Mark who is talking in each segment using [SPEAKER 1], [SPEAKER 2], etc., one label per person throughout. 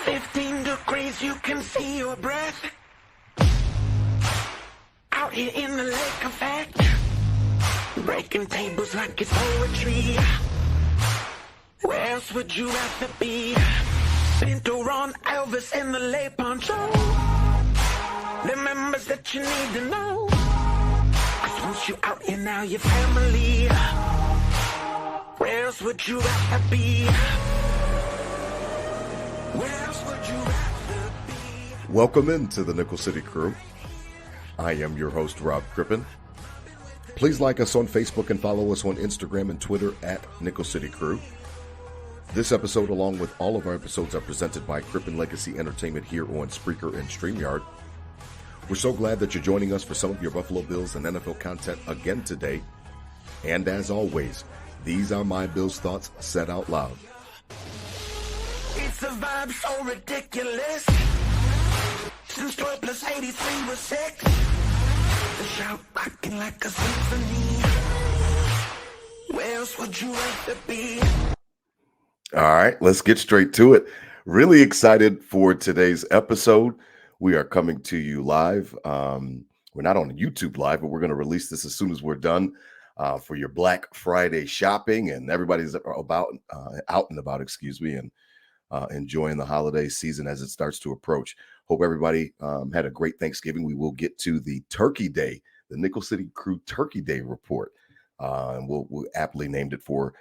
[SPEAKER 1] 15 degrees, you can see your breath. Out here in the lake effect, breaking tables like it's poetry. Where else would you rather be? Pinto Ron, Elvis in the lay poncho. The members that you need to know. 'Cause once you out here now, your family. Where else would you rather be? Where else would you rather be?
[SPEAKER 2] Welcome into the Nickel City Crew. I am your host, Rob Crippen. Please like us on Facebook and follow us on Instagram and Twitter at Nickel City Crew. This episode, along with all of our episodes, are presented by Crippen Legacy Entertainment here on Spreaker and StreamYard. We're so glad that you're joining us for some of your Buffalo Bills and NFL content again today. And as always, these are my Bills thoughts said out loud.
[SPEAKER 1] It's a vibe so ridiculous. Since 12 plus 83 was 6. The shout rocking like a symphony. Where else would you rather be?
[SPEAKER 2] All right, let's get straight to it. Really excited for today's episode. We are coming to you live. We're not on YouTube live, but we're going to release this as soon as we're done for your Black Friday shopping, and everybody's out and about, and enjoying the holiday season as it starts to approach. Hope everybody had a great Thanksgiving. We will get to the Turkey Day, the Nickel City Crew Turkey Day report, and we'll aptly named it for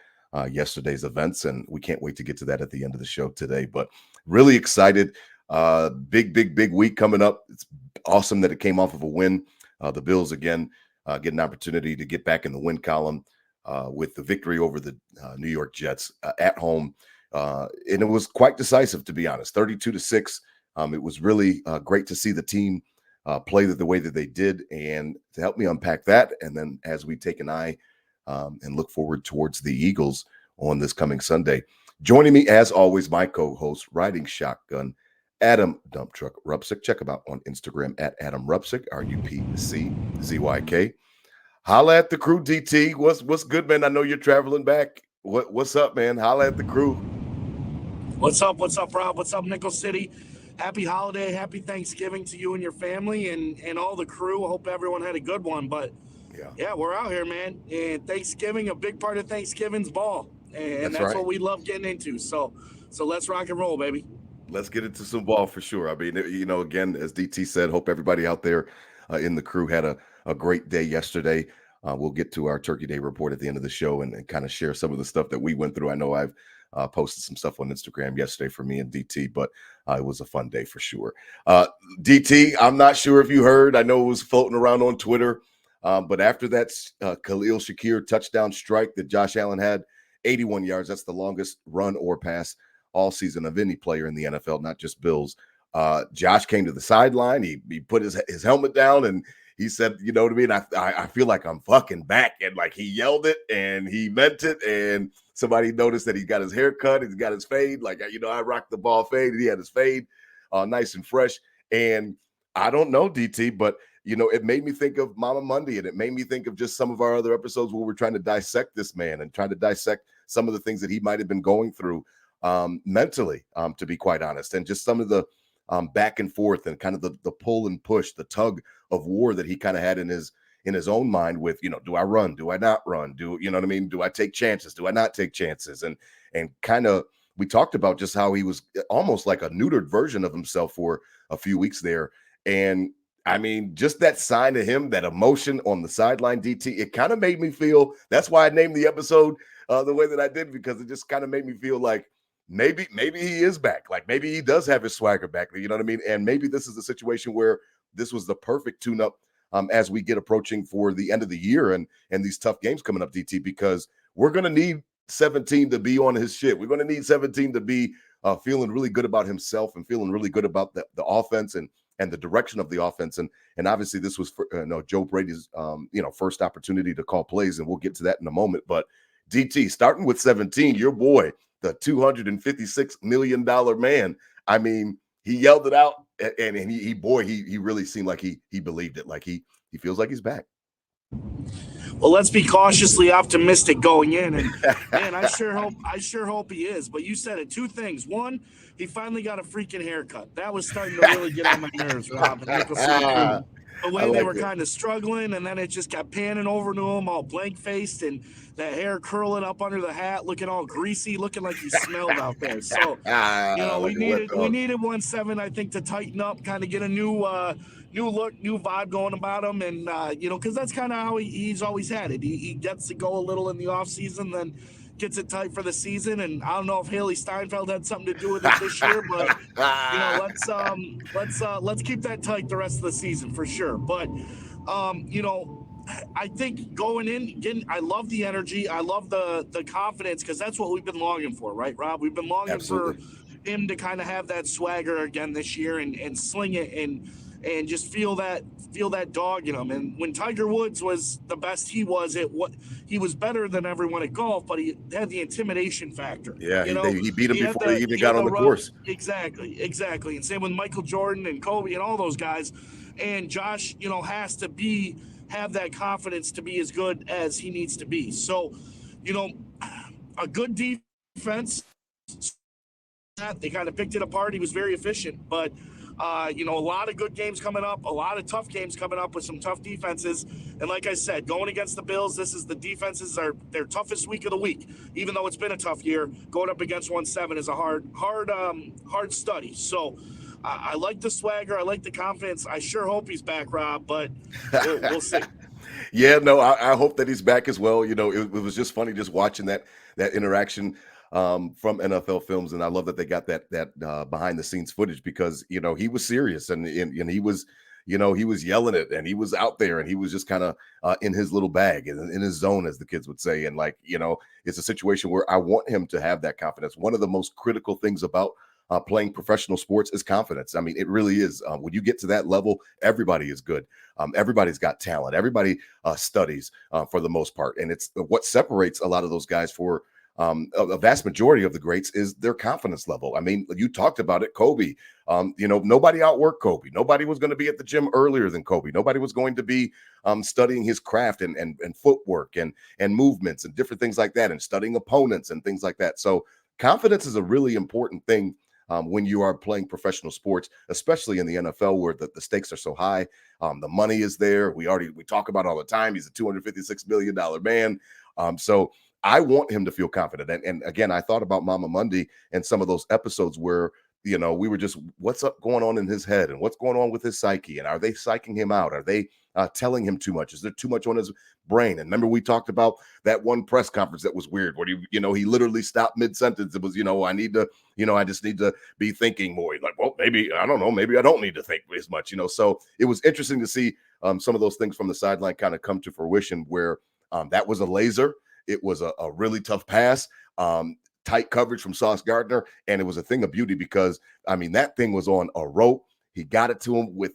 [SPEAKER 2] yesterday's events, and we can't wait to get to that at the end of the show today. But really excited. Big week coming up. It's awesome that it came off of a win. The Bills again get an opportunity to get back in the win column with the victory over the New York Jets at home. And it was quite decisive, to be honest, 32-6. It was really great to see the team play the way that they did. And to help me unpack that, and then as we take an eye and look forward towards the Eagles on this coming Sunday, joining me as always, my co-host, Riding Shotgun, Adam Dump Truck Rupsick. Check him out on Instagram at Adam Rupsick, RUPCZYK. Holla at the crew, DT. What's good, man? I know you're traveling back. What's up, man? Holla at the crew.
[SPEAKER 3] What's up, Rob? What's up, Nickel City? Happy holiday, happy Thanksgiving to you and your family and all the crew. I hope everyone had a good one. But yeah, we're out here, man. And Thanksgiving, a big part of Thanksgiving's ball. And that's right. What we love getting into. So let's rock and roll, baby.
[SPEAKER 2] Let's get into some ball for sure. I mean, again, as DT said, hope everybody out there in the crew had a great day yesterday. We'll get to our Turkey Day report at the end of the show and kind of share some of the stuff that we went through. I know I've posted some stuff on Instagram yesterday for me and DT, but it was a fun day for sure. DT, I'm not sure if you heard. I know it was floating around on Twitter, but after that Khalil Shakir touchdown strike that Josh Allen had, 81 yards, that's the longest run or pass all season of any player in the NFL, not just Bills. Josh came to the sideline. He put his helmet down and he said, you know what I mean? I feel like I'm fucking back. And like he yelled it and he meant it. And somebody noticed that he got his hair cut. He's got his fade. Like, I rocked the ball fade and he had his fade nice and fresh. And I don't know, DT, but, it made me think of Mama Monday, and it made me think of just some of our other episodes where we're trying to dissect this man and trying to dissect some of the things that he might have been going through mentally, to be quite honest, and just some of the back and forth and kind of the pull and push, the tug of war that he kind of had in his own mind with, do I run? Do I not run? Do I take chances? Do I not take chances? And kind of, we talked about just how he was almost like a neutered version of himself for a few weeks there. And I mean, just that sign of him, that emotion on the sideline, DT, it kind of made me feel, that's why I named the episode the way that I did, because it just kind of made me feel like maybe he is back. Like maybe he does have his swagger back. You know what I mean? And maybe this is a situation where this was the perfect tune-up as we get approaching for the end of the year and these tough games coming up, DT, because we're going to need 17 to be on his shit. We're going to need 17 to be feeling really good about himself and feeling really good about the offense and the direction of the offense. And obviously this was Joe Brady's first opportunity to call plays, and we'll get to that in a moment. But DT, starting with 17, your boy, the $256 million man. I mean, he yelled it out, and he really seemed like he believed it. Like he feels like he's back.
[SPEAKER 3] Well, let's be cautiously optimistic going in, and man, I sure hope he is. But you said it. Two things. One, he finally got a freaking haircut. That was starting to really get on my nerves, Rob. And Nickel City Crew. The way they were kind of struggling, and then it just kept panning over to him, all blank faced, and that hair curling up under the hat, looking all greasy, looking like he smelled out there. So, we needed 1-7, I think, to tighten up, kind of get a new look, new vibe going about him, and because that's kind of how he's always had it. He gets to go a little in the off season, then gets it tight for the season. And I don't know if Haley Steinfeld had something to do with it this year, but let's keep that tight the rest of the season for sure. But I think going in, again, I love the energy. I love the confidence, because that's what we've been longing for, right, Rob? We've been longing for him to kind of have that swagger again this year and sling it and just feel that dog in him. And when Tiger Woods was the best he was, he was better than everyone at golf, but he had the intimidation factor.
[SPEAKER 2] Yeah, he beat him before he even got on the course.
[SPEAKER 3] Exactly. And same with Michael Jordan and Kobe and all those guys. And Josh, has to have that confidence to be as good as he needs to be. So, a good defense. They kind of picked it apart. He was very efficient, but a lot of good games coming up, a lot of tough games coming up with some tough defenses. And like I said, going against the Bills, the defenses are their toughest week of the week. Even though it's been a tough year, going up against 1-7 is a hard study. So I like the swagger, I like the confidence. I sure hope he's back, Rob, but we'll see.
[SPEAKER 2] Yeah, no, I hope that he's back as well. It was just funny just watching that interaction from NFL Films, and I love that they got that behind the scenes footage, because he was serious and he was he was yelling it, and he was out there, and he was just kind of in his little bag and in his zone, as the kids would say. And it's a situation where I want him to have that confidence. One of the most critical things about playing professional sports is confidence. I mean, it really is. When you get to that level, everybody is good. Everybody's got talent. Everybody studies for the most part, and it's what separates a lot of those guys for. A vast majority of the greats is their confidence level. I mean, you talked about it, Kobe. Nobody outworked Kobe. Nobody was going to be at the gym earlier than Kobe. Nobody was going to be studying his craft and footwork and movements and different things like that, and studying opponents and things like that. So confidence is a really important thing when you are playing professional sports, especially in the NFL, where the stakes are so high. The money is there. We talk about it all the time. He's a $256 million man. So I want him to feel confident. And again, I thought about Mama Monday and some of those episodes where, we were just, what's up going on in his head and what's going on with his psyche? And are they psyching him out? Are they telling him too much? Is there too much on his brain? And remember, we talked about that one press conference that was weird, where he literally stopped mid-sentence. It was, I just need to be thinking more. He's like, well, maybe, I don't know, maybe I don't need to think as much, So it was interesting to see some of those things from the sideline kind of come to fruition, where that was a laser. It was a really tough pass, tight coverage from Sauce Gardner, and it was a thing of beauty because, I mean, that thing was on a rope. He got it to him with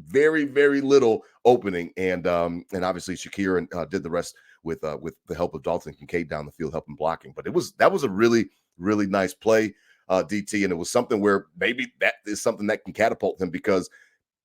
[SPEAKER 2] very, very little opening, and obviously Shakir did the rest with the help of Dalton Kincaid down the field helping blocking. But that was a really, really nice play, DT, and it was something where maybe that is something that can catapult him, because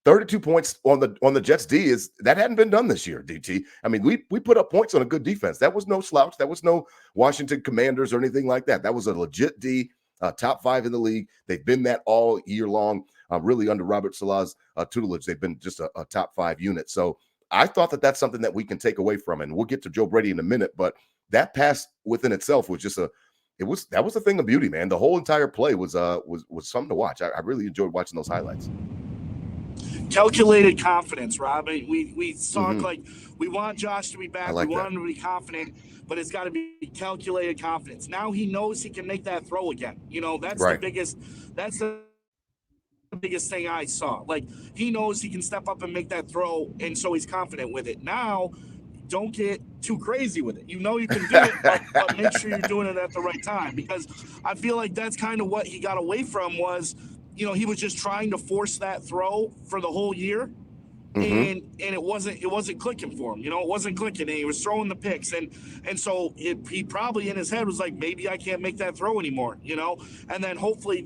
[SPEAKER 2] 32 points on the Jets D that hadn't been done this year, DT. I mean, we put up points on a good defense. That was no slouch. That was no Washington Commanders or anything like that. That was a legit D, top 5 in the league. They've been that all year long. Really under Robert Saleh's tutelage, they've been just a top 5 unit. So I thought that that's something that we can take away from, and we'll get to Joe Brady in a minute. But that pass within itself was just that was a thing of beauty, man. The whole entire play was something to watch. I really enjoyed watching those highlights.
[SPEAKER 3] Calculated confidence, Rob. We talk like we want Josh to be back. We want him to be confident, but it's got to be calculated confidence. Now he knows he can make that throw again. That's right. That's the biggest thing I saw. Like, he knows he can step up and make that throw, and so he's confident with it. Now, don't get too crazy with it. You can do it, but make sure you're doing it at the right time, because I feel like that's kind of what he got away from was, he was just trying to force that throw for the whole year. And it wasn't clicking for him. It wasn't clicking, and he was throwing the picks. And so he probably in his head was like, maybe I can't make that throw anymore, and then hopefully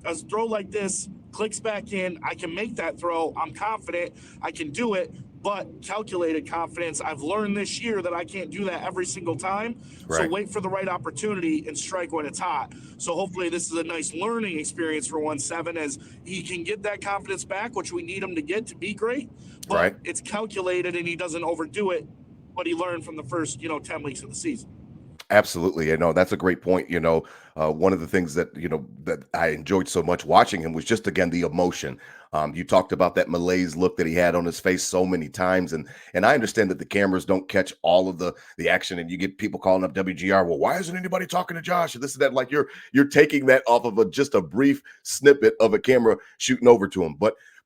[SPEAKER 3] a throw like this clicks back in. I can make that throw. I'm confident I can do it. but calculated confidence. I've learned this year that I can't do that every single time. So wait for the right opportunity and strike when it's hot. So hopefully this is a nice learning experience for 1-7 as he can get that confidence back, which we need him to get to be great. But it's calculated and he doesn't overdo it. What he learned from the first, 10 weeks of the season.
[SPEAKER 2] Absolutely. That's a great point. One of the things that, that I enjoyed so much watching him was just, again, the emotion. You talked about that malaise look that he had on his face so many times. And I understand that the cameras don't catch all of the action, and you get people calling up WGR. Well, why isn't anybody talking to Josh? And this and that. Like you're taking that off of just a brief snippet of a camera shooting over to him.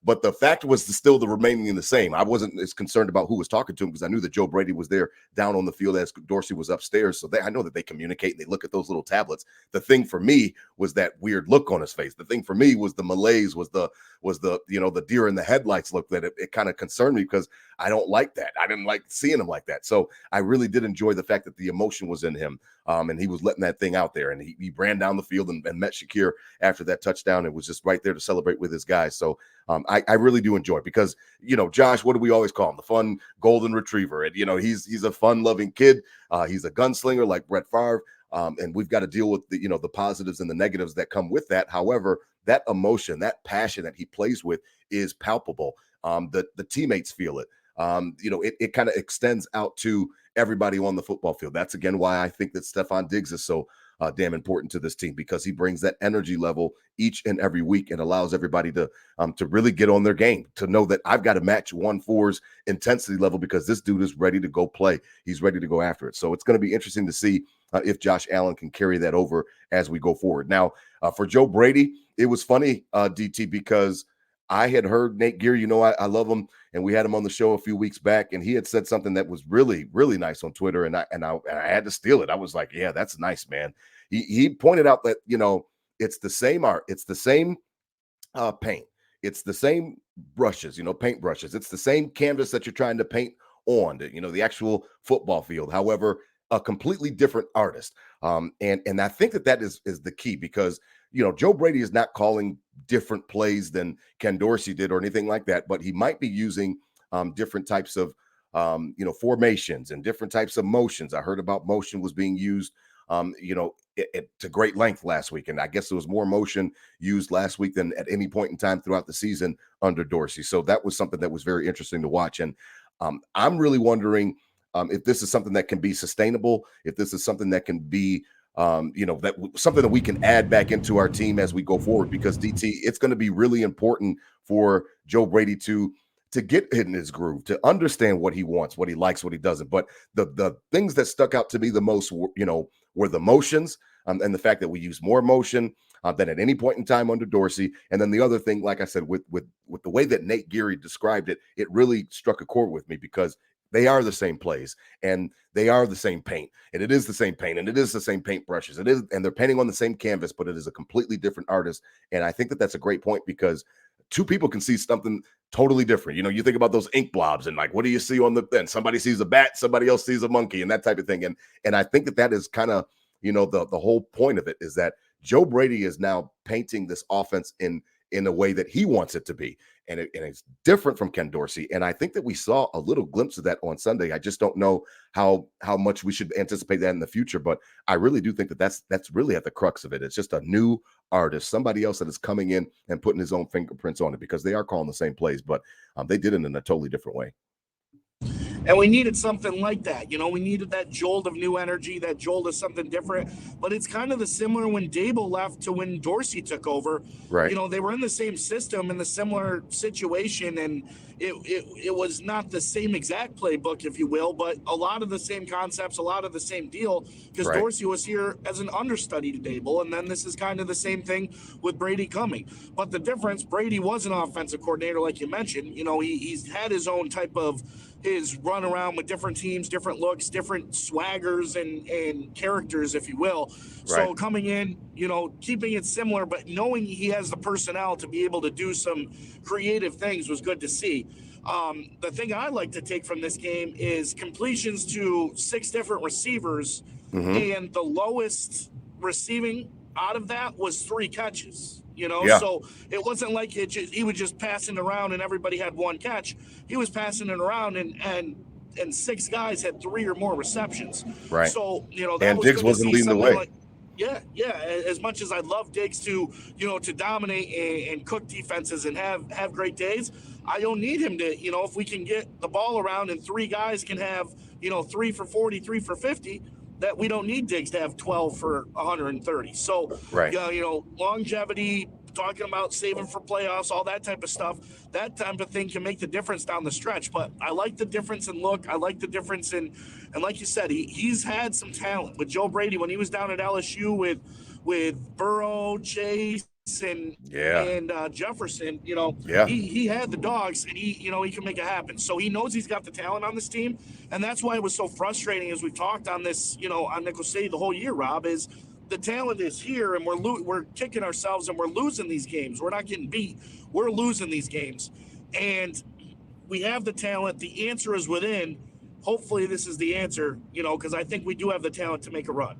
[SPEAKER 2] But the fact was still the remaining the same. I wasn't as concerned about who was talking to him because I knew that Joe Brady was there down on the field as Dorsey was upstairs. So I know that they communicate and they look at those little tablets. The thing for me was that weird look on his face. The thing for me was the malaise, was the the deer in the headlights look that it kind of concerned me because I don't like that. I didn't like seeing him like that. So I really did enjoy the fact that the emotion was in him. And he was letting that thing out there, and he ran down the field and met Shakir after that touchdown and was just right there to celebrate with his guys. So I really do enjoy it because, Josh, what do we always call him? The fun golden retriever. And, he's a fun loving kid. He's a gunslinger like Brett Favre. And we've got to deal with the positives and the negatives that come with that. However, that emotion, that passion that he plays with is palpable. The teammates feel it. It kind of extends out to everybody on the football field. That's again why I think that Stephon Diggs is so damn important to this team, because he brings that energy level each and every week and allows everybody to really get on their game, to know that I've got to match 1-4's intensity level because this dude is ready to go play. He's ready to go after it. So it's going to be interesting to see if Josh Allen can carry that over as we go forward. Now, for Joe Brady, it was funny, DT, because I had heard Nate Geary, I love him, and we had him on the show a few weeks back, and he had said something that was really, really nice on Twitter, and I had to steal it. I was like, yeah, that's nice, man. He pointed out that, it's the same art, it's the same paint, it's the same brushes, paint brushes, it's the same canvas that you're trying to paint on, the actual football field. However, a completely different artist. And I think that is the key, because Joe Brady is not calling different plays than Ken Dorsey did or anything like that, but he might be using different types of formations and different types of motions. I heard about motion was being used to great length last week, and I guess there was more motion used last week than at any point in time throughout the season under Dorsey. So that was something that was very interesting to watch, and I'm really wondering if this is something that can be sustainable, if this is something that can be something that we can add back into our team as we go forward, because DT, it's going to be really important for Joe Brady to get in his groove, to understand what he wants, what he likes, what he doesn't. But the things that stuck out to me the most, were the motions, and the fact that we use more motion than at any point in time under Dorsey. And then the other thing, like I said, with the way that Nate Geary described it, it really struck a chord with me, because they are the same plays, and they are the same paint, and it is the same paint, and it is the same paint brushes. It is, and they're painting on the same canvas, but it is a completely different artist. And I think that that's a great point, because two people can see something totally different. You think about those ink blobs, and like, what do you see on then somebody sees a bat, somebody else sees a monkey, and that type of thing. And I think that is kind of, the whole point of it, is that Joe Brady is now painting this offense in a way that he wants it to be. And it's different from Ken Dorsey. And I think that we saw a little glimpse of that on Sunday. I just don't know how much we should anticipate that in the future. But I really do think that that's really at the crux of it. It's just a new artist, somebody else that is coming in and putting his own fingerprints on it, because they are calling the same plays, but they did it in a totally different way.
[SPEAKER 3] And we needed something like that. We needed that jolt of new energy, that jolt of something different. But it's kind of the similar when Dable left to when Dorsey took over.
[SPEAKER 2] Right.
[SPEAKER 3] They were in the same system, in the similar situation, and it was not the same exact playbook, if you will, but a lot of the same concepts, a lot of the same deal, because Dorsey was here as an understudy to Dable, and then this is kind of the same thing with Brady coming. But the difference, Brady was an offensive coordinator, like you mentioned. He's had his own type of his run around with different teams, different looks, different swaggers and characters, if you will. So coming in, keeping it similar, but knowing he has the personnel to be able to do some creative things was good to see. The thing I like to take from this game is completions to 6 different receivers, and the lowest receiving out of that was 3 catches.
[SPEAKER 2] Yeah.
[SPEAKER 3] So it wasn't like he was just passing around and everybody had one catch. He was passing it around and 6 guys had 3 or more receptions.
[SPEAKER 2] Right.
[SPEAKER 3] So, that
[SPEAKER 2] And
[SPEAKER 3] was
[SPEAKER 2] Diggs
[SPEAKER 3] good to
[SPEAKER 2] wasn't
[SPEAKER 3] see
[SPEAKER 2] leading the
[SPEAKER 3] something
[SPEAKER 2] way.
[SPEAKER 3] like, yeah. As much as I'd love Diggs to dominate and cook defenses and have great days, I don't need him to, if we can get the ball around and 3 guys can have, 3 for 40, 3 for 50, that we don't need Diggs to have 12 for 130. So,
[SPEAKER 2] Right.
[SPEAKER 3] Longevity, talking about saving for playoffs, all that type of stuff, that type of thing can make the difference down the stretch. But I like the difference in look. I like the difference in, and like you said, he's had some talent with Joe Brady when he was down at LSU with Burrow, Chase, and Jefferson. He had the dogs, and he can make it happen. So he knows he's got the talent on this team, and that's why it was so frustrating as we've talked on this, on Nickel City the whole year. Rob, is the talent is here, and we're kicking ourselves, and we're losing these games. We're not getting beat. We're losing these games, and we have the talent. The answer is within. Hopefully, this is the answer. Because I think we do have the talent to make a run.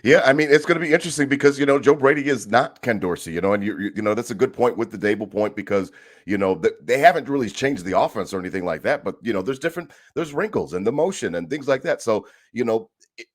[SPEAKER 2] Yeah, I mean, it's going to be interesting because Joe Brady is not Ken Dorsey, and that's a good point with the Dable point because they haven't really changed the offense or anything like that, but there's wrinkles and the motion and things like that. So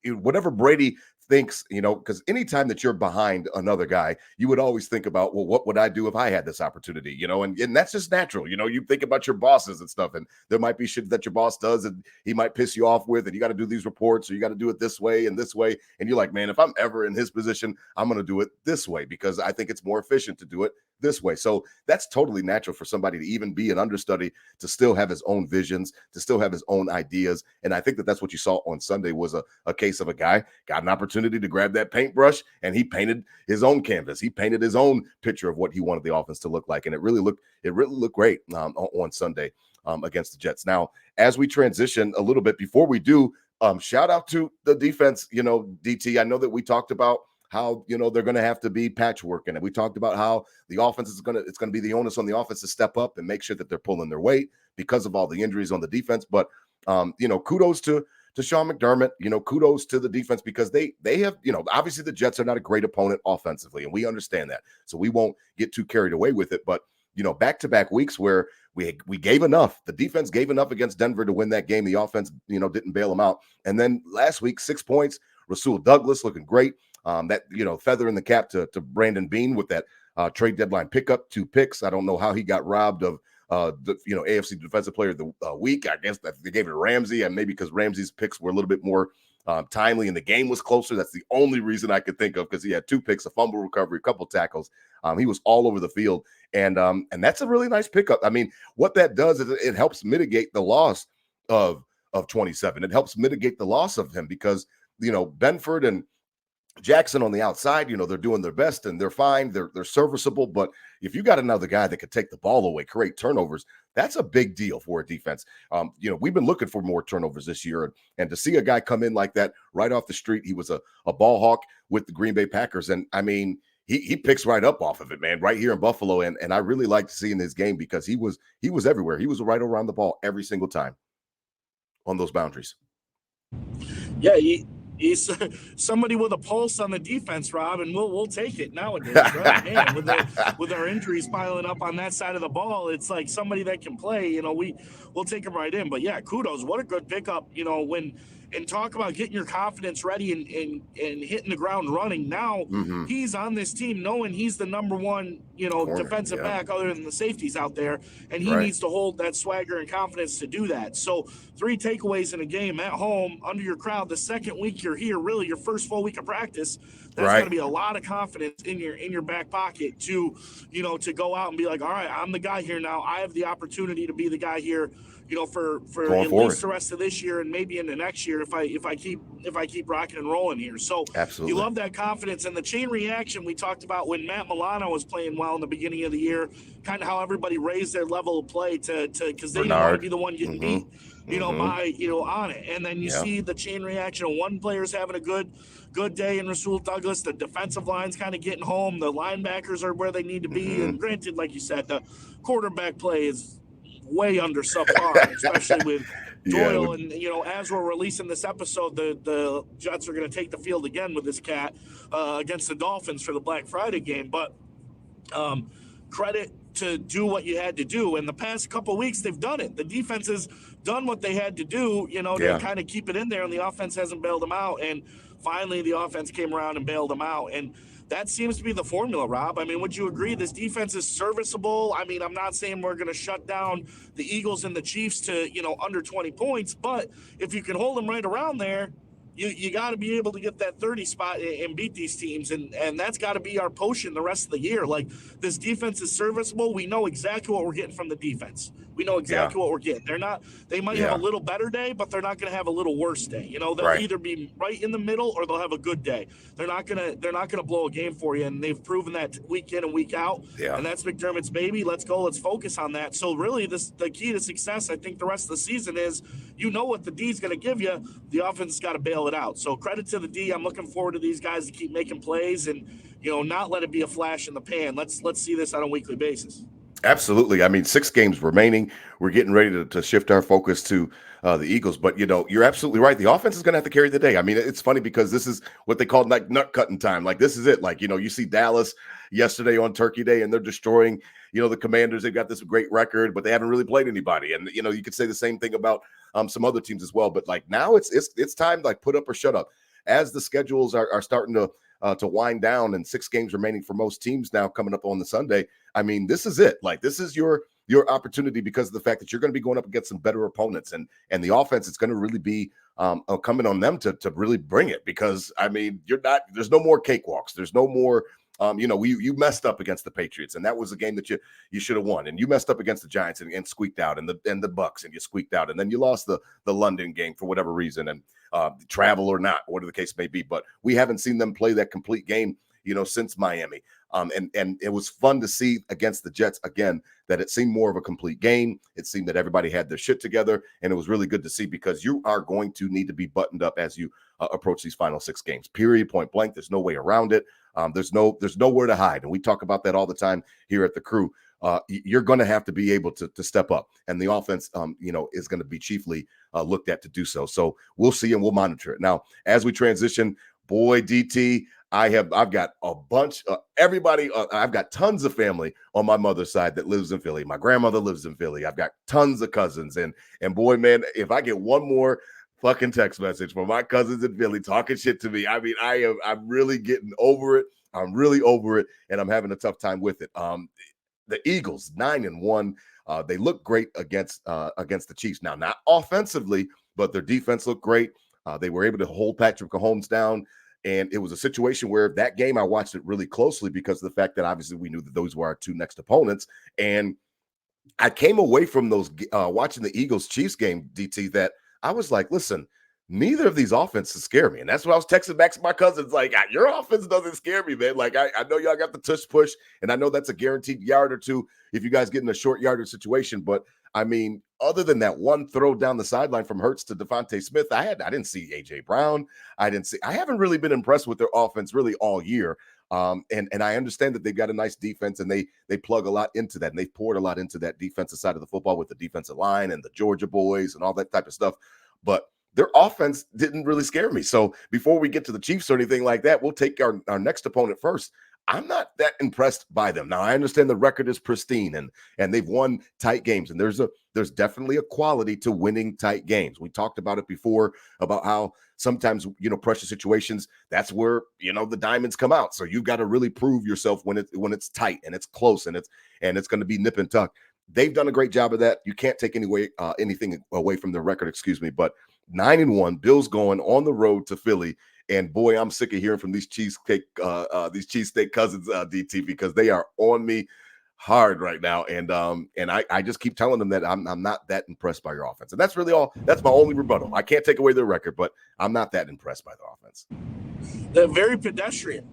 [SPEAKER 2] whatever Brady thinks, because anytime that you're behind another guy, you would always think about, well, what would I do if I had this opportunity, and that's just natural. You think about your bosses and stuff, and there might be shit that your boss does and he might piss you off with, and you got to do these reports or you got to do it this way and this way. And you're like, man, if I'm ever in his position, I'm going to do it this way because I think it's more efficient to do it this way. So that's totally natural for somebody to even be an understudy, to still have his own visions, to still have his own ideas. And I think that that's what you saw on Sunday was a case of a guy got an opportunity to grab that paintbrush and he painted his own canvas. He painted his own picture of what he wanted the offense to look like. And it really looked great on Sunday against the Jets. Now, as we transition a little bit before we do, shout out to the defense, DT. I know that we talked about how they're going to have to be patchwork in it. We talked about how the offense it's going to be the onus on the offense to step up and make sure that they're pulling their weight because of all the injuries on the defense. But kudos to Sean McDermott. Kudos to the defense because they have obviously the Jets are not a great opponent offensively, and we understand that, so we won't get too carried away with it. But back-to-back weeks where we gave enough, the defense gave enough against Denver to win that game. The offense didn't bail them out, and then last week 6 points. Rasul Douglas looking great. That feather in the cap to Brandon Beane with that trade deadline pickup, 2 picks. I don't know how he got robbed of the AFC Defensive Player of the week. I guess that they gave it to Ramsey, and maybe because Ramsey's picks were a little bit more timely and the game was closer. That's the only reason I could think of, because he had 2 picks, a fumble recovery, a couple tackles. He was all over the field, and that's a really nice pickup. I mean, what that does is it helps mitigate the loss of 27. It helps mitigate the loss of him because Benford and Jackson on the outside, they're doing their best and they're fine. They're serviceable. But if you got another guy that could take the ball away, create turnovers, that's a big deal for a defense. We've been looking for more turnovers this year. And to see a guy come in like that right off the street, he was a ball hawk with the Green Bay Packers. And I mean, he picks right up off of it, man, right here in Buffalo. And I really liked seeing his game because he was everywhere. He was right around the ball every single time on those boundaries.
[SPEAKER 3] Yeah, he's somebody with a pulse on the defense, Rob, and we'll take it nowadays, right? Man, with our injuries piling up on that side of the ball, it's like somebody that can play. We'll take him right in. But yeah, kudos. What a good pickup. And talk about getting your confidence ready and hitting the ground running. Now he's on this team knowing he's the number one, corner, defensive back other than the safeties out there. And he needs to hold that swagger and confidence to do that. So 3 takeaways in a game at home under your crowd. The second week you're here, really your first full week of practice, that's going to be a lot of confidence in your back pocket to go out and be like, all right, I'm the guy here now. I have the opportunity to be the guy here, for at least the rest of this year and maybe into next year if I keep rocking and rolling here. So
[SPEAKER 2] absolutely,
[SPEAKER 3] you love that confidence and the chain reaction we talked about when Matt Milano was playing well in the beginning of the year, kind of how everybody raised their level of play to because they didn't want to be the one getting beat, on it. And then you see the chain reaction of one player's having a good day in Rasul Douglas. The defensive line's kind of getting home. The linebackers are where they need to be. And granted, like you said, the quarterback play is way under subpar, especially with Doyle. And as we're releasing this episode, the Jets are going to take the field again with this cat against the Dolphins for the Black Friday game. But Credit to do what you had to do. In the past couple of weeks, they've done it. The defense has done what they had to do, to kind of keep it in there, and the offense hasn't bailed them out. And finally, the offense came around and bailed them out. And that seems to be the formula, Rob. I mean, would you agree this defense is serviceable? I mean, I'm not saying we're going to shut down the Eagles and the Chiefs to, under 20 points, but if you can hold them right around there, you got to be able to get that 30 spot and beat these teams, and that's got to be our potion the rest of the year. Like, this defense is serviceable. We know exactly what we're getting from the defense. We know exactly what we're getting. They might have a little better day, but they're not going to have a little worse day. They'll either be right in the middle or they'll have a good day. They're not gonna blow a game for you, and they've proven that week in and week out. Yeah. And that's McDermott's baby. Let's go. Let's focus on that. So really, the key to success, I think, the rest of the season is what the D's going to give you. The offense has got to bail it out. So credit to the D. I'm looking forward to these guys to keep making plays and not let it be a flash in the pan. Let's see this on a weekly basis.
[SPEAKER 2] Absolutely. I mean, 6 games remaining. We're getting ready to shift our focus to the Eagles. But, you're absolutely right. The offense is going to have to carry the day. I mean, it's funny because this is what they call like nut cutting time. Like, this is it. Like, you see Dallas yesterday on Turkey Day, and they're destroying, the Commanders. They've got this great record, but they haven't really played anybody. And, you could say the same thing about some other teams as well. But, like, now it's time to, like, put up or shut up. As the schedules are starting to wind down, and 6 games remaining for most teams now coming up on the Sunday. I mean, this is it. Like, this is your opportunity because of the fact that you're going to be going up against some better opponents, and the offense, it's going to really be coming on them to really bring it, because I mean, there's no more cakewalks. There's no more you messed up against the Patriots, and that was a game that you should have won, and you messed up against the Giants and squeaked out, and the Bucks, and you squeaked out, and then you lost the London game for whatever reason, and travel or not, whatever the case may be. But we haven't seen them play that complete game, since Miami. And it was fun to see against the Jets again that it seemed more of a complete game. It seemed that everybody had their shit together, and it was really good to see, because you are going to need to be buttoned up as you approach these final 6 games. Period. Point blank. There's no way around it. There's nowhere to hide, and we talk about that all the time here at the Crew. You're going to have to be able to step up, and the offense, is going to be chiefly looked at to do so. So we'll see, and we'll monitor it. Now, as we transition, boy, DT, I've got a bunch of everybody. I've got tons of family on my mother's side that lives in Philly. My grandmother lives in Philly. I've got tons of cousins, and boy, man, if I get one more fucking text message from my cousins in Philly talking shit to me, I mean, I'm really getting over it. I'm really over it, and I'm having a tough time with it. The Eagles 9-1. They look great against the Chiefs. Now, not offensively, but their defense looked great. They were able to hold Patrick Mahomes down. And it was a situation where that game, I watched it really closely because of the fact that obviously we knew that those were our 2 next opponents. And I came away from those watching the Eagles-Chiefs game, DT, that I was like, listen, neither of these offenses scare me. And that's what I was texting back to my cousins, like, your offense doesn't scare me, man. Like, I know y'all got the tush push, and I know that's a guaranteed yard or 2 if you guys get in a short yardage situation. But, I mean, other than that one throw down the sideline from Hurts to Devontae Smith, I didn't see A.J. Brown. I haven't really been impressed with their offense really all year. And I understand that they've got a nice defense, and they plug a lot into that, and they've poured a lot into that defensive side of the football with the defensive line and the Georgia boys and all that type of stuff. But their offense didn't really scare me. So before we get to the Chiefs or anything like that, we'll take our next opponent first. I'm not that impressed by them. Now, I understand the record is pristine, and they've won tight games, and there's definitely a quality to winning tight games. We talked about it before about how sometimes, pressure situations, that's where, the diamonds come out. So you've got to really prove yourself when it's tight and it's close and it's going to be nip and tuck. They've done a great job of that. You can't take anything away from their record, but 9-1, Bills going on the road to Philly. And boy, I'm sick of hearing from these cheesesteak cousins, DT, because they are on me hard right now. And I just keep telling them that I'm not that impressed by your offense. And that's really all. That's my only rebuttal. I can't take away their record, but I'm not that impressed by their offense.
[SPEAKER 3] They're very pedestrian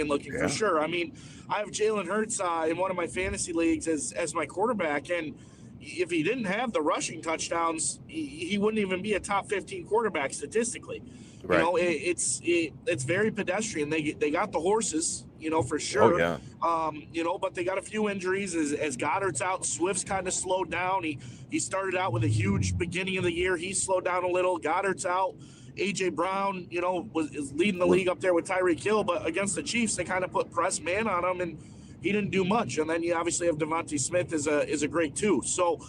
[SPEAKER 3] looking, for sure. I mean, I have Jalen Hurts in one of my fantasy leagues as my quarterback, and if he didn't have the rushing touchdowns, he wouldn't even be a top 15 quarterback statistically. Right. It's very pedestrian. They got the horses, for sure. Oh, yeah. But they got a few injuries as Goddard's out. Swift's kind of slowed down. He started out with a huge beginning of the year. He slowed down a little. Goddard's out. A.J. Brown, is leading the league up there with Tyreek Hill. But against the Chiefs, they kind of put press man on him. And, he didn't do much. And then you obviously have Devontae Smith is a great two. So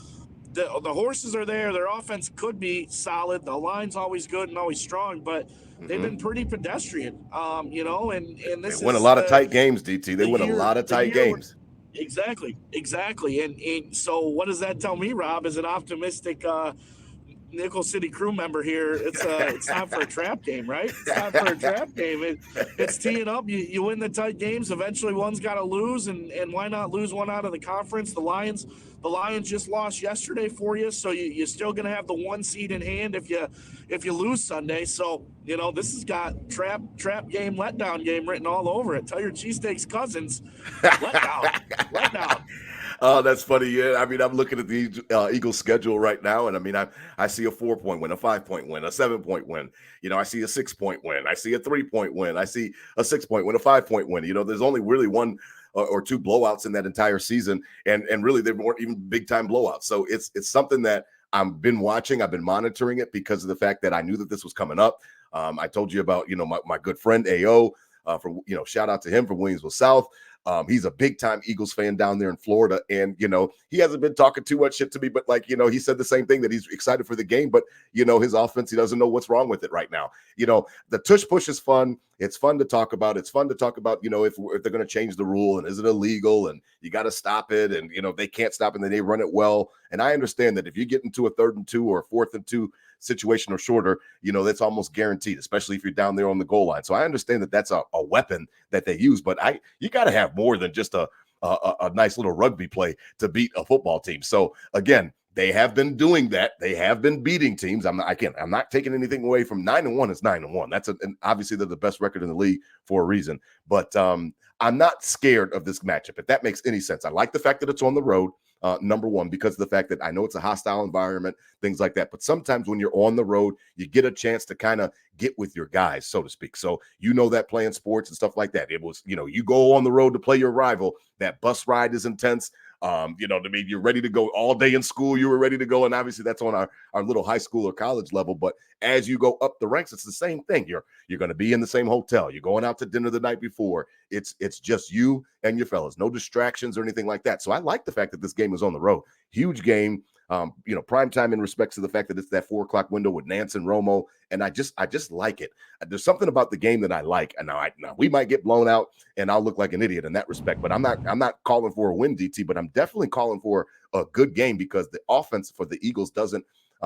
[SPEAKER 3] the horses are there. Their offense could be solid. The line's always good and always strong, but they've been pretty pedestrian. And this
[SPEAKER 2] they win a
[SPEAKER 3] is
[SPEAKER 2] lot of tight games, DT. They win a lot of tight games.
[SPEAKER 3] Exactly. And so what does that tell me, Rob, as an optimistic Nickel City crew member here? It's time for a trap game, right? It's time for a trap game. It's teeing up. You win the tight games. Eventually one's got to lose, and why not lose one out of the conference? The Lions just lost yesterday for you, so you're still going to have the 1 seed in hand if you lose Sunday. So, this has got trap game, letdown game written all over it. Tell your cheesesteaks cousins, letdown.
[SPEAKER 2] Oh, that's funny. Yeah, I mean, I'm looking at the Eagles schedule right now, and I mean, I see a 4-point win, a 5-point win, a 7-point win. I see a 6-point win. I see a 3-point win. I see a 6-point win, a 5-point win. There's only really one or two blowouts in that entire season, and really they weren't even big time blowouts. So it's something that I've been watching. I've been monitoring it because of the fact that I knew that this was coming up. I told you about my good friend AO. Shout out to him from Williamsville South. He's a big time Eagles fan down there in Florida. And, he hasn't been talking too much shit to me, but he said the same thing, that he's excited for the game, but his offense, he doesn't know what's wrong with it right now. The tush push is fun. It's fun to talk about. It's fun to talk about, if they're going to change the rule and is it illegal and you got to stop it. And, they can't stop it and then they run it well. And I understand that if you get into a 3rd and 2 or a 4th and 2 situation or shorter, that's almost guaranteed, especially if you're down there on the goal line. So I understand that that's a weapon that they use, but you got to have more than just a nice little rugby play to beat a football team. So again, they have been doing that. They have been beating teams. I'm not taking anything away from 9-1. It's 9-1. That's and obviously they're the best record in the league for a reason. But I'm not scared of this matchup, if that makes any sense. I like the fact that it's on the road. Number one, because of the fact that I know it's a hostile environment, things like that. But sometimes when you're on the road, you get a chance to kind of get with your guys, so to speak. So that playing sports and stuff like that. It was, you go on the road to play your rival. That bus ride is intense. You're ready to go all day in school. You were ready to go. And obviously that's on our little high school or college level. But as you go up the ranks, it's the same thing. You're going to be in the same hotel. You're going out to dinner the night before. It's just you and your fellas. No distractions or anything like that. So I like the fact that this game is on the road. Huge game. Prime time in respects to the fact that it's that 4:00 window with Nance and Romo. And I just like it. There's something about the game that I like. And now we might get blown out and I'll look like an idiot in that respect, but I'm not calling for a win, DT, but I'm definitely calling for a good game because the offense for the Eagles doesn't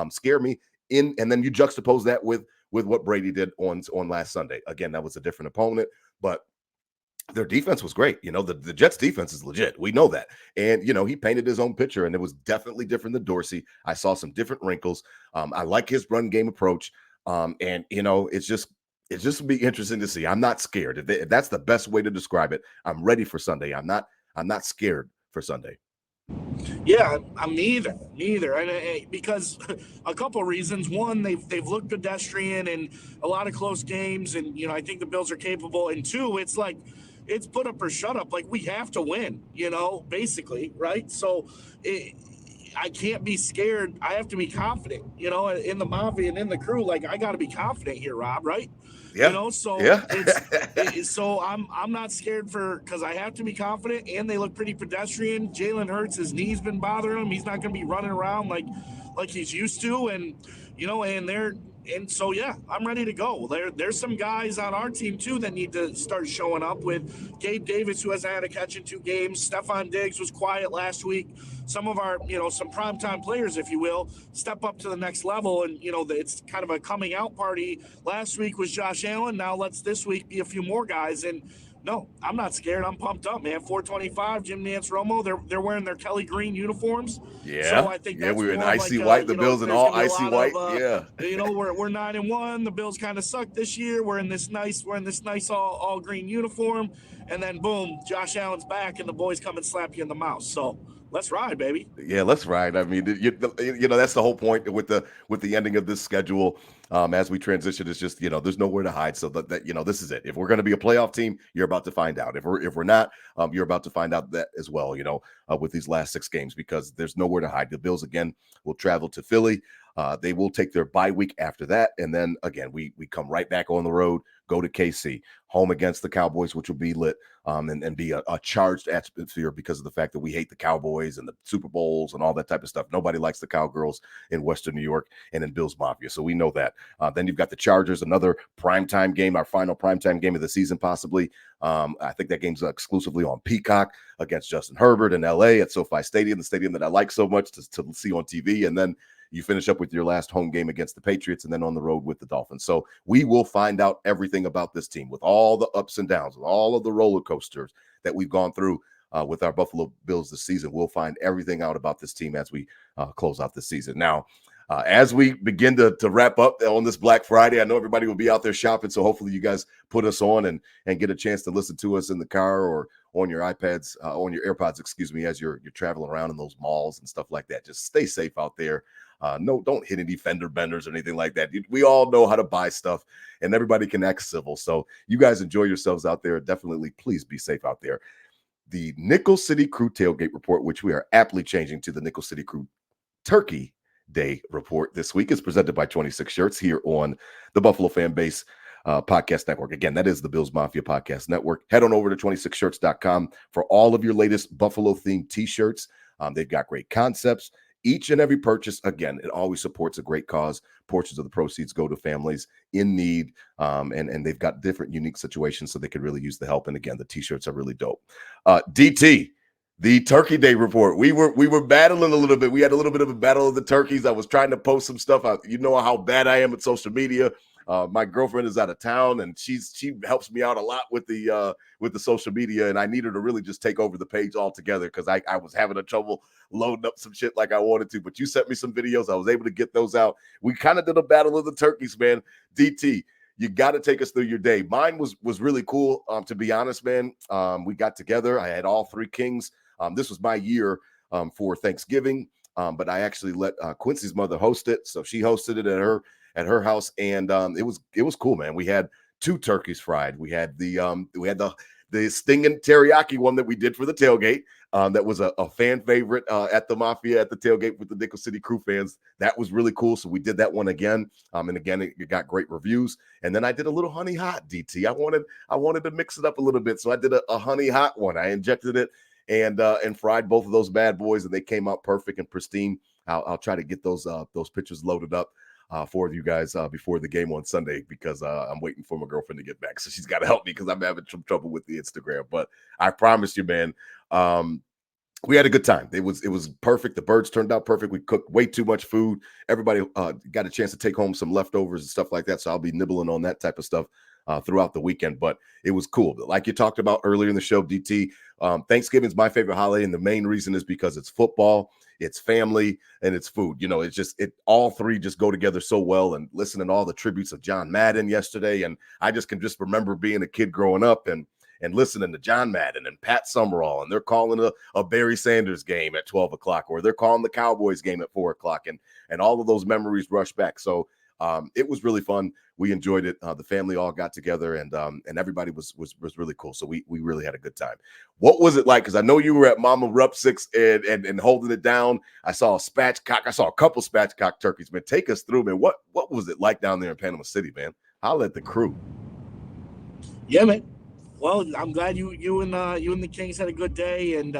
[SPEAKER 2] scare me and then you juxtapose that with what Brady did on last Sunday. Again, that was a different opponent, but their defense was great. The Jets defense is legit. We know that. And, he painted his own picture and it was definitely different than Dorsey. I saw some different wrinkles. I like his run game approach. It's just be interesting to see. I'm not scared. If that's the best way to describe it. I'm ready for Sunday. I'm not scared for Sunday.
[SPEAKER 3] Yeah, I'm neither. And because a couple of reasons. One, they've looked pedestrian in a lot of close games, and I think the Bills are capable. And two, it's like it's put up or shut up. Like we have to win, basically, right? So I can't be scared. I have to be confident, in the Mafia and in the crew. Like I got to be confident here, Rob, right?
[SPEAKER 2] Yeah.
[SPEAKER 3] So so I'm not scared because I have to be confident, and they look pretty pedestrian. Jalen Hurts, his knee's been bothering him. He's not going to be running around like he's used to, and so I'm ready to go. There's some guys on our team too that need to start showing up. With Gabe Davis, who hasn't had a catch in 2 games. Stephon Diggs was quiet last week. Some of our, some primetime players, if you will, step up to the next level. And, it's kind of a coming out party. Last week was Josh Allen. Now let's this week be a few more guys. And no, I'm not scared. I'm pumped up, man. 425, Jim Nance, Romo. They're wearing their Kelly Green uniforms.
[SPEAKER 2] Yeah.
[SPEAKER 3] So I think that's
[SPEAKER 2] we're in
[SPEAKER 3] more
[SPEAKER 2] icy
[SPEAKER 3] like,
[SPEAKER 2] white. The Bills in all icy white.
[SPEAKER 3] We're 9-1. The Bills kind of suck this year. We're in this nice all green uniform. And then boom, Josh Allen's back and the boys come and slap you in the mouth. So let's ride, baby.
[SPEAKER 2] Yeah, let's ride. I mean, that's the whole point with the ending of this schedule. As we transition, it's just there's nowhere to hide. So that this is it. If we're going to be a playoff team, you're about to find out. If we're not, you're about to find out that as well. With these last 6 games, because there's nowhere to hide. The Bills again will travel to Philly. They will take their bye week after that. And then again, we come right back on the road, go to KC, home against the Cowboys, which will be lit, and be a charged atmosphere because of the fact that we hate the Cowboys and the Super Bowls and all that type of stuff. Nobody likes the Cowgirls in Western New York and in Bills Mafia. So we know that. Then you've got the Chargers, another primetime game, our final primetime game of the season, possibly. I think that game's exclusively on Peacock against Justin Herbert in LA at SoFi Stadium, the stadium that I like so much to see on TV. And then you finish up with your last home game against the Patriots and then on the road with the Dolphins. So we will find out everything about this team with all the ups and downs, with all of the roller coasters that we've gone through with our Buffalo Bills this season. We'll find everything out about this team as we close out the season. Now, as we begin to wrap up on this Black Friday, I know everybody will be out there shopping, so hopefully you guys put us on and get a chance to listen to us in the car or on your iPads, on your AirPods, as you're traveling around in those malls and stuff like that. Just stay safe out there. No, don't hit any fender benders or anything like that. We all know how to buy stuff, and everybody can act civil. So you guys enjoy yourselves out there. Definitely, please be safe out there. The Nickel City Crew Tailgate Report, which we are aptly changing to the Nickel City Crew Turkey Day Report this week, is presented by 26 Shirts here on the Buffalo Fan Base Podcast Network. Again, that is the Bills Mafia Podcast Network. Head on over to 26shirts.com for all of your latest Buffalo-themed T-shirts. They've got great concepts. Each and every purchase, again, it always supports a great cause. Portions of the proceeds go to families in need, and they've got different unique situations so they could really use the help. And again, the T-shirts are really dope. DT, the Turkey Day Report. We were battling a little bit. We had a little bit of a battle of the turkeys. I was trying to post some stuff out. You know how bad I am at social media. My girlfriend is out of town, and she helps me out a lot with the social media, and I need her to really just take over the page altogether because I was having a trouble loading up some shit like I wanted to. But you sent me some videos. I was able to get those out. We kind of did a battle of the turkeys, man. DT, you got to take us through your day. Mine was really cool, to be honest, man. We got together. I had all three kings. This was my year for Thanksgiving, but I actually let Quincy's mother host it, so she hosted it at her house, and it was cool, man. We had 2 turkeys fried. We had the stinging teriyaki one that we did for the tailgate. That was a fan favorite at the Mafia at the tailgate with the Nickel City Crew fans. That was really cool. So we did that one again. And again, it got great reviews. And then I did a little honey hot, DT. I wanted to mix it up a little bit. So I did a honey hot one. I injected it and fried both of those bad boys, and they came out perfect and pristine. I'll try to get those pictures loaded up for you guys before the game on Sunday because I'm waiting for my girlfriend to get back. So she's got to help me because I'm having some trouble with the Instagram. But I promise you, man, we had a good time. It was perfect. The birds turned out perfect. We cooked way too much food. Everybody got a chance to take home some leftovers and stuff like that. So I'll be nibbling on that type of stuff throughout the weekend. But it was cool. Like you talked about earlier in the show, DT, Thanksgiving is my favorite holiday. And the main reason is because it's football, it's family, and it's food. You know, it's just all three just go together so well. And listening to all the tributes of John Madden yesterday. And I just can just remember being a kid growing up and listening to John Madden and Pat Summerall, and they're calling a Barry Sanders game at 12 o'clock, or they're calling the Cowboys game at 4 o'clock, and all of those memories rush back. So it was really fun. We enjoyed it. The family all got together, and everybody was really cool. So we really had a good time. What was it like? Because I know you were at Mama Rup 6 and holding it down. I saw a spatchcock. I saw a couple spatchcock turkeys. Man, take us through, man. What was it like down there in Panama City, man? Holla at the crew.
[SPEAKER 3] Yeah, man. Well, I'm glad you and the Kings had a good day, and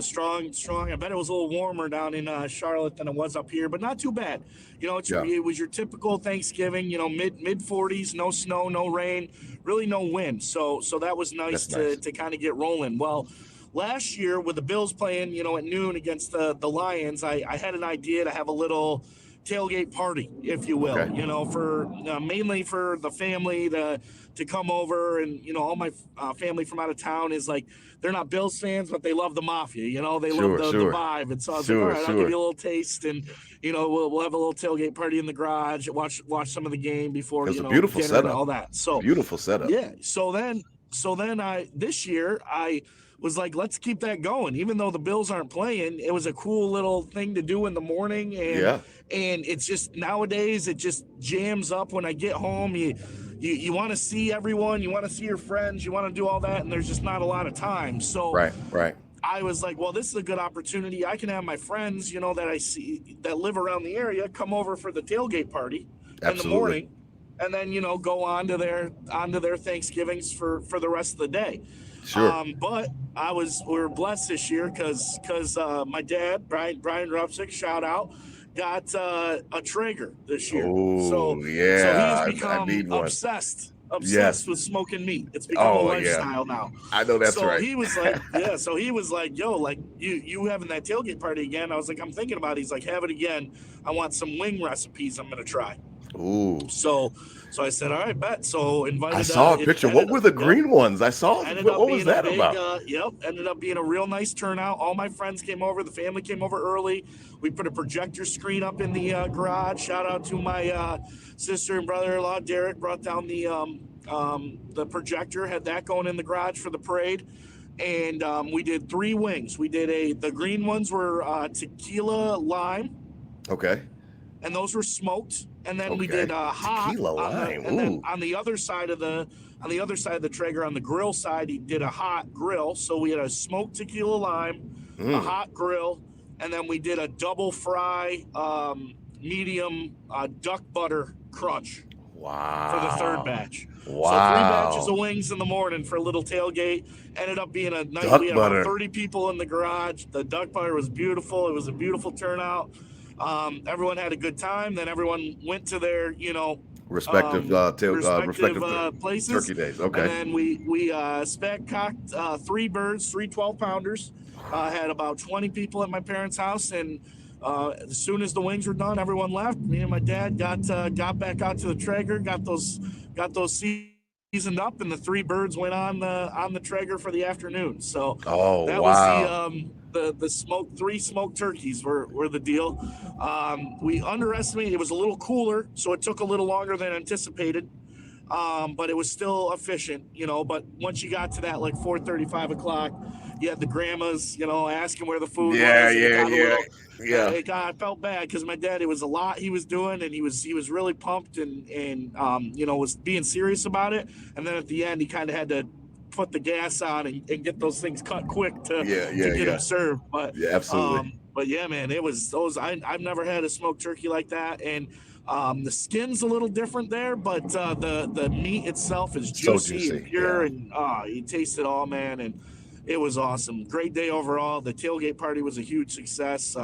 [SPEAKER 3] strong. I bet it was a little warmer down in Charlotte than it was up here, but not too bad. It was your typical Thanksgiving. Mid 40s, no snow, no rain, really no wind. So that was nice to kind of get rolling. Well, last year with the Bills playing, at noon against the Lions, I had an idea to have a little tailgate party, if you will, okay. For mainly for the family to come over, and all my family from out of town is like, they're not Bills fans, but they love the Mafia, they love the vibe, and so I was like, all right, I'll give you a little taste, and we'll have a little tailgate party in the garage, watch some of the game before
[SPEAKER 2] it's a beautiful
[SPEAKER 3] dinner
[SPEAKER 2] setup.
[SPEAKER 3] And all that. So
[SPEAKER 2] beautiful setup.
[SPEAKER 3] Yeah. So then this year I was like, let's keep that going. Even though the Bills aren't playing, it was a cool little thing to do in the morning. And it's just nowadays it just jams up when I get home. You want to see everyone, you want to see your friends, you want to do all that, and there's just not a lot of time. So
[SPEAKER 2] right.
[SPEAKER 3] I was like, well, this is a good opportunity. I can have my friends, you know, that I see that live around the area come over for the tailgate party in the
[SPEAKER 2] Absolutely.
[SPEAKER 3] morning, and then, you know, go on to their Thanksgivings for the rest of the day.
[SPEAKER 2] Sure.
[SPEAKER 3] But we were blessed this year because my dad, Brian Rupsick, shout out, got a Traeger this year.
[SPEAKER 2] Oh,
[SPEAKER 3] So he has
[SPEAKER 2] yeah. I
[SPEAKER 3] become
[SPEAKER 2] need one. Yes.
[SPEAKER 3] obsessed with smoking meat. It's become a
[SPEAKER 2] Oh, yeah.
[SPEAKER 3] lifestyle now.
[SPEAKER 2] I know that's
[SPEAKER 3] So
[SPEAKER 2] right.
[SPEAKER 3] he was like, yeah. So he was like, yo, like you having that tailgate party again? I was like, I'm thinking about it. He's like, have it again. I want some wing recipes. I'm gonna try.
[SPEAKER 2] Ooh.
[SPEAKER 3] So I said, all right, bet. So invited.
[SPEAKER 2] I saw a
[SPEAKER 3] it
[SPEAKER 2] picture. What
[SPEAKER 3] ended
[SPEAKER 2] were
[SPEAKER 3] up-
[SPEAKER 2] the
[SPEAKER 3] yep.
[SPEAKER 2] green ones? I saw.
[SPEAKER 3] Ended
[SPEAKER 2] What
[SPEAKER 3] up
[SPEAKER 2] was
[SPEAKER 3] being a
[SPEAKER 2] that
[SPEAKER 3] big,
[SPEAKER 2] about?
[SPEAKER 3] ended up being a real nice turnout. All my friends came over. The family came over early. We put a projector screen up in the garage. Shout out to my sister and brother-in-law. Derek brought down the projector, had that going in the garage for the parade. And we did 3 wings. We did the green ones were tequila lime.
[SPEAKER 2] Okay.
[SPEAKER 3] And those were smoked. And then we
[SPEAKER 2] Okay.
[SPEAKER 3] did hot
[SPEAKER 2] Tequila lime.
[SPEAKER 3] and then
[SPEAKER 2] Ooh.
[SPEAKER 3] on the other side of the Traeger, on the grill side, he did a hot grill. So we had a smoked tequila lime, a hot grill, and then we did a double fry medium duck butter crunch.
[SPEAKER 2] Wow.
[SPEAKER 3] For the third batch.
[SPEAKER 2] Wow.
[SPEAKER 3] So 3 batches of wings in the morning for a little tailgate. Ended up being a night. We had about 30 people in the garage. The duck butter was beautiful. It was a beautiful turnout. Everyone had a good time. Then everyone went to their, you know,
[SPEAKER 2] respective
[SPEAKER 3] places.
[SPEAKER 2] Turkey days. Okay.
[SPEAKER 3] And then we spec cocked 3 birds, 3 12-pounders. Had about 20 people at my parents' house, and as soon as the wings were done, everyone left. Me and my dad got back out to the Traeger, got those seasoned up, and the 3 birds went on the Traeger for the afternoon. So that was the 3 smoked turkeys were the deal. We underestimated. It was a little cooler, so it took a little longer than anticipated. But it was still efficient, you know. But once you got to that, like 4:30, 5 o'clock, you had the grandmas, you know, asking where the food was. I felt bad because my dad, it was a lot he was doing, and he was really pumped and you know, was being serious about it. And then at the end, he kind of had to put the gas on and get those things cut quick to get them served. But
[SPEAKER 2] yeah, absolutely.
[SPEAKER 3] But yeah, man, it was those. I've never had a smoked turkey like that, and the skin's a little different there, but the meat itself is juicy and pure, and you taste it all, man. And it was awesome. Great day overall. The tailgate party was a huge success.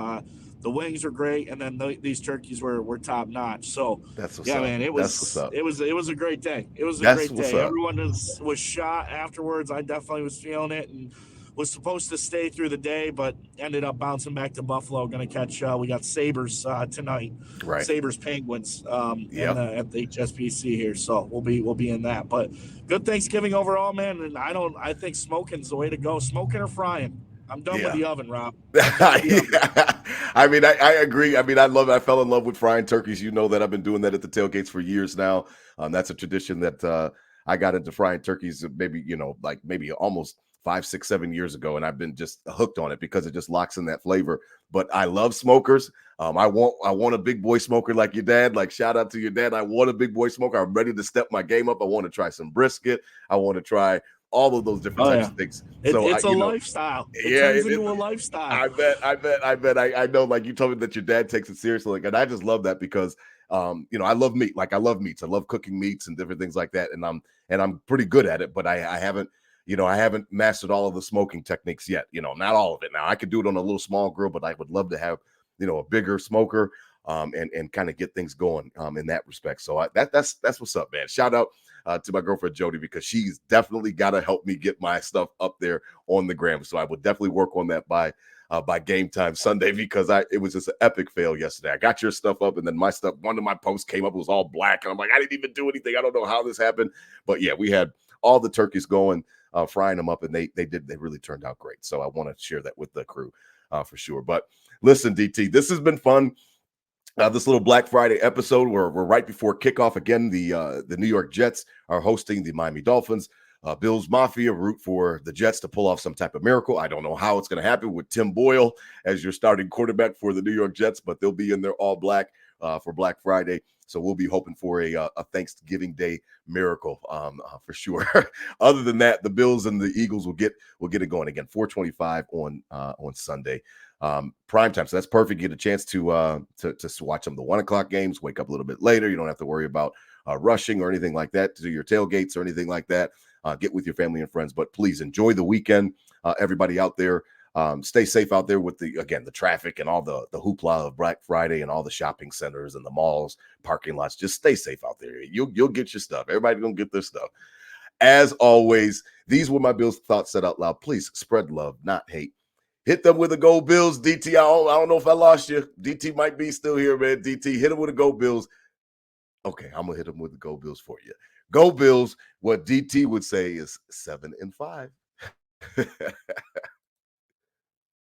[SPEAKER 3] The wings are great, and then these turkeys were top notch. So
[SPEAKER 2] that's what's up.
[SPEAKER 3] Man, it was a great day. It was a great day. Everyone was shot afterwards. I definitely was feeling it, and was supposed to stay through the day, but ended up bouncing back to Buffalo. Going to catch. We got Sabres tonight.
[SPEAKER 2] Right.
[SPEAKER 3] Sabres Penguins. At the HSBC here, so we'll be in that. But good Thanksgiving overall, man. And I think smoking's the way to go. Smoking or frying. I'm done with the oven, Rob.
[SPEAKER 2] I mean, I agree. I mean, I fell in love with frying turkeys. You know that I've been doing that at the tailgates for years now. That's a tradition that I got into frying turkeys maybe almost 5, 6, 7 years ago, and I've been just hooked on it because it just locks in that flavor. But I love smokers. I want a big boy smoker like your dad. Like, shout out to your dad. I want a big boy smoker. I'm ready to step my game up. I want to try some brisket. I want to try all of those different types of things.
[SPEAKER 3] It's a lifestyle. It turns into a lifestyle.
[SPEAKER 2] I bet. I know, like, you told me that your dad takes it seriously. And I just love that because, I love meat. Like, I love meats. I love cooking meats and different things like that. And I'm pretty good at it, but I haven't mastered all of the smoking techniques yet. Not all of it. Now I could do it on a little small grill, but I would love to have, a bigger smoker, and kind of get things going, in that respect. So that's what's up, man. Shout out to my girlfriend Jody, because she's definitely got to help me get my stuff up there on the gram. So I would definitely work on that by game time Sunday, because it was just an epic fail yesterday. I got your stuff up, and then my stuff, one of my posts came up, it was all black, and I'm like, I didn't even do anything. I don't know how this happened, but yeah, we had all the turkeys going, frying them up, and they really turned out great. So I want to share that with the crew for sure. But listen, DT, this has been fun. This little Black Friday episode, we're right before kickoff again. The New York Jets are hosting the Miami Dolphins. Bills Mafia root for the Jets to pull off some type of miracle. I don't know how it's going to happen with Tim Boyle as your starting quarterback for the New York Jets, but they'll be in their all black for Black Friday. So we'll be hoping for a Thanksgiving Day miracle for sure. Other than that, the Bills and the Eagles will get it going again. 4:25 on Sunday. Prime time. So that's perfect. Get a chance to watch some of the 1:00 games, wake up a little bit later. You don't have to worry about rushing or anything like that to do your tailgates or anything like that. Get with your family and friends, but please enjoy the weekend. Everybody out there, stay safe out there with the traffic and all the hoopla of Black Friday and all the shopping centers and the malls, parking lots. Just stay safe out there. You'll get your stuff. Everybody's gonna get their stuff. As always, these were my Bills thoughts said out loud. Please spread love, not hate. Hit them with the Go Bills, DT. I don't know if I lost you. DT might be still here, man. DT, hit them with the Go Bills. Okay, I'm gonna hit them with the Go Bills for you. Go Bills. What DT would say is 7-5.